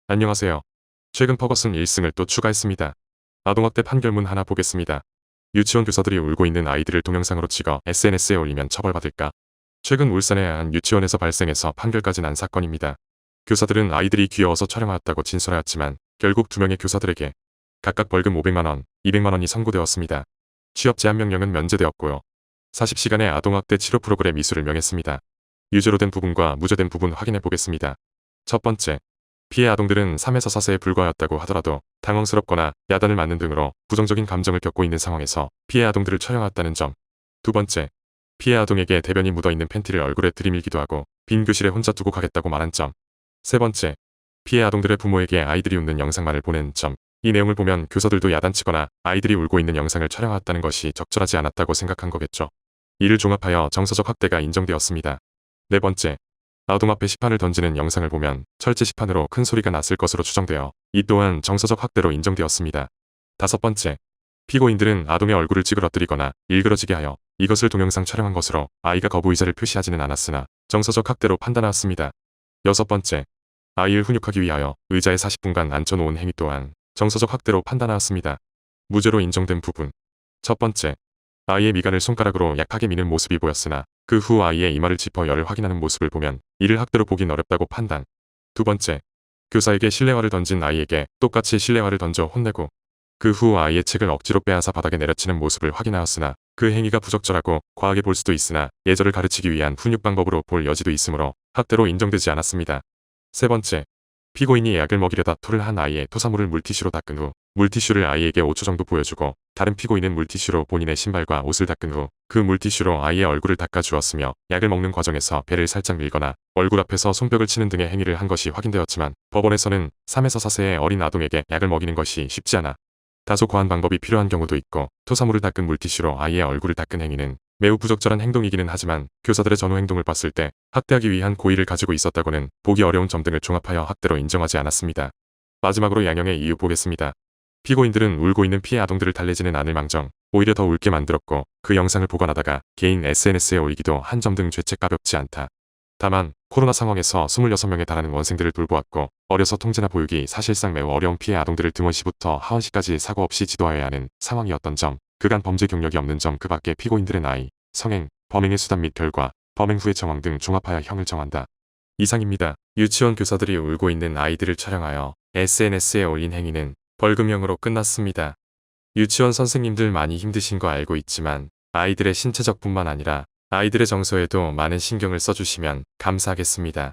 안녕하세요. 최근 퍼거슨 1승을 또 추가했습니다. 아동학대 판결문 하나 보겠습니다. 유치원 교사들이 울고 있는 아이들을 동영상으로 찍어 SNS에 올리면 처벌받을까? 최근 울산의 한 유치원에서 발생해서 판결까지 난 사건입니다. 교사들은 아이들이 귀여워서 촬영하였다고 진술하였지만 결국 2명의 교사들에게 각각 벌금 500만원, 200만원이 선고되었습니다. 취업 제한 명령은 면제되었고요. 40시간의 아동학대 치료 프로그램 이수를 명했습니다. 유죄로 된 부분과 무죄된 부분 확인해 보겠습니다. 첫 번째, 피해 아동들은 3에서 4세에 불과하였다고 하더라도 당황스럽거나 야단을 맞는 등으로 부정적인 감정을 겪고 있는 상황에서 피해 아동들을 촬영했다는 점. 두 번째, 피해 아동에게 대변이 묻어있는 팬티를 얼굴에 들이밀기도 하고 빈 교실에 혼자 두고 가겠다고 말한 점. 세 번째, 피해 아동들의 부모에게 아이들이 웃는 영상만을 보낸 점. 이 내용을 보면 교사들도 야단치거나 아이들이 울고 있는 영상을 촬영했다는 것이 적절하지 않았다고 생각한 거겠죠. 이를 종합하여 정서적 학대가 인정되었습니다. 네 번째, 아동 앞에 시판을 던지는 영상을 보면 철제 시판으로 큰 소리가 났을 것으로 추정되어 이 또한 정서적 학대로 인정되었습니다. 다섯 번째, 피고인들은 아동의 얼굴을 찌그러뜨리거나 일그러지게 하여 이것을 동영상 촬영한 것으로 아이가 거부 의사를 표시하지는 않았으나 정서적 학대로 판단하였습니다. 여섯 번째, 아이를 훈육하기 위하여 의자에 40분간 앉혀놓은 행위 또한 정서적 학대로 판단하였습니다. 무죄로 인정된 부분. 첫 번째, 아이의 미간을 손가락으로 약하게 미는 모습이 보였으나 그 후 아이의 이마를 짚어 열을 확인하는 모습을 보면 이를 학대로 보긴 어렵다고 판단. 두 번째, 교사에게 실내화를 던진 아이에게 똑같이 실내화를 던져 혼내고 그 후 아이의 책을 억지로 빼앗아 바닥에 내려치는 모습을 확인하였으나 그 행위가 부적절하고 과하게 볼 수도 있으나 예절을 가르치기 위한 훈육 방법으로 볼 여지도 있으므로 학대로 인정되지 않았습니다. 세 번째, 피고인이 약을 먹이려다 토를 한 아이의 토사물을 물티슈로 닦은 후 물티슈를 아이에게 5초 정도 보여주고 다른 피고인은 물티슈로 본인의 신발과 옷을 닦은 후 그 물티슈로 아이의 얼굴을 닦아주었으며 약을 먹는 과정에서 배를 살짝 밀거나 얼굴 앞에서 손뼉을 치는 등의 행위를 한 것이 확인되었지만 법원에서는 3에서 4세의 어린 아동에게 약을 먹이는 것이 쉽지 않아 다소 과한 방법이 필요한 경우도 있고 토사물을 닦은 물티슈로 아이의 얼굴을 닦은 행위는 매우 부적절한 행동이기는 하지만 교사들의 전후 행동을 봤을 때 학대하기 위한 고의를 가지고 있었다고는 보기 어려운 점 등을 종합하여 학대로 인정하지 않았습니다. 마지막으로 양형의 이유 보겠습니다. 피고인들은 울고 있는 피해 아동들을 달래지는 않을 망정 오히려 더 울게 만들었고 그 영상을 보관하다가 개인 SNS에 올리기도 한 점 등 죄책 가볍지 않다. 다만 코로나 상황에서 26명에 달하는 원생들을 돌보았고 어려서 통제나 보육이 사실상 매우 어려운 피해 아동들을 등원시부터 하원시까지 사고 없이 지도하여야 하는 상황이었던 점, 그간 범죄 경력이 없는 점 그 밖에 피고인들의 나이, 성행, 범행의 수단 및 결과, 범행 후의 정황 등 종합하여 형을 정한다. 이상입니다. 유치원 교사들이 울고 있는 아이들을 촬영하여 SNS에 올린 행위는 벌금형으로 끝났습니다. 유치원 선생님들 많이 힘드신 거 알고 있지만 아이들의 신체적 뿐만 아니라 아이들의 정서에도 많은 신경을 써주시면 감사하겠습니다.